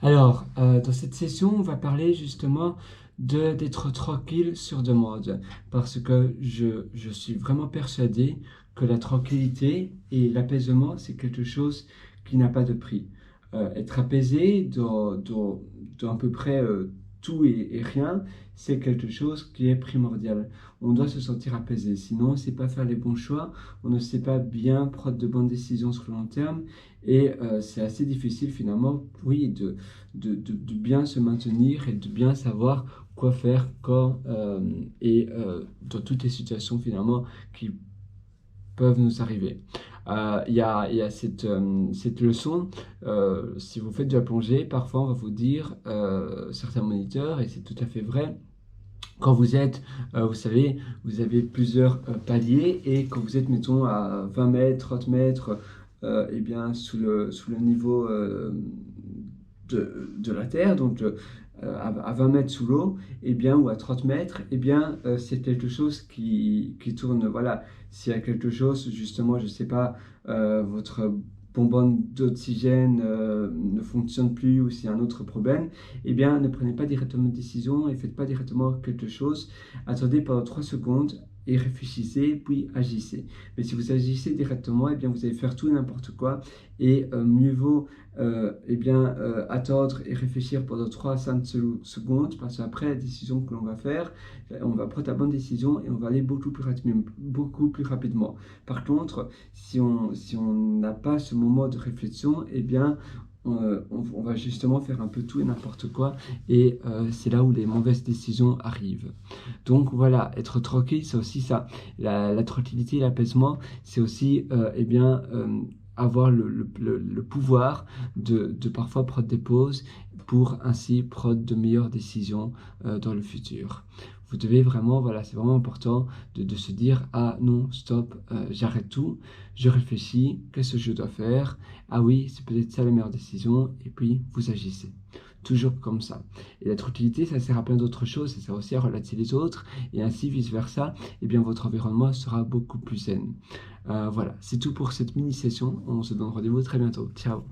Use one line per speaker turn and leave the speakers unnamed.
Dans cette session, on va parler justement d'être tranquille sur demande, parce que je suis vraiment persuadé que la tranquillité et l'apaisement, c'est quelque chose qui n'a pas de prix. Être apaisé dans à peu près tout et rien, c'est quelque chose qui est primordial. On doit se sentir apaisé, sinon on ne sait pas faire les bons choix, on ne sait pas bien prendre de bonnes décisions sur le long terme, et c'est assez difficile finalement, oui, de bien se maintenir et de bien savoir quoi faire quand dans toutes les situations finalement qui peuvent nous arriver. Il y a cette leçon, si vous faites de la plongée, parfois on va vous dire, certains moniteurs, et c'est tout à fait vrai, quand vous êtes, vous savez, vous avez plusieurs paliers, et quand vous êtes, mettons, à 20 mètres, 30 mètres, eh bien, sous le niveau de la Terre, donc à 20 mètres sous l'eau, eh bien, ou à 30 mètres, eh bien, c'est quelque chose qui tourne. Voilà, s'il y a quelque chose, justement, je ne sais pas, votre bonbonne d'oxygène ne fonctionne plus, ou s'il y a un autre problème, eh bien, ne prenez pas directement de décision et faites pas directement quelque chose. Attendez pendant 3 secondes et réfléchissez, puis agissez. Mais si vous agissez directement, eh bien, vous allez faire tout et n'importe quoi, et mieux vaut attendre et réfléchir pendant 3 à 5 secondes, parce qu'après la décision que l'on va faire, on va prendre la bonne décision et on va aller beaucoup plus rapidement. Par contre, si on n'a pas ce moment de réflexion, eh bien, on va justement faire un peu tout et n'importe quoi, et c'est là où les mauvaises décisions arrivent. Donc voilà, être tranquille, c'est aussi ça. La tranquillité, l'apaisement, c'est aussi avoir le pouvoir de parfois prendre des pauses pour ainsi prendre de meilleures décisions dans le futur. Vous devez vraiment, voilà, c'est vraiment important de se dire, ah non, stop, j'arrête tout, je réfléchis, qu'est-ce que je dois faire? Ah oui, c'est peut-être ça la meilleure décision, et puis vous agissez. Toujours comme ça. Et la tranquillité, ça sert à plein d'autres choses, ça sert aussi à relaxer les autres, et ainsi vice-versa, et bien votre environnement sera beaucoup plus zen. Voilà, c'est tout pour cette mini-session, on se donne rendez-vous très bientôt. Ciao!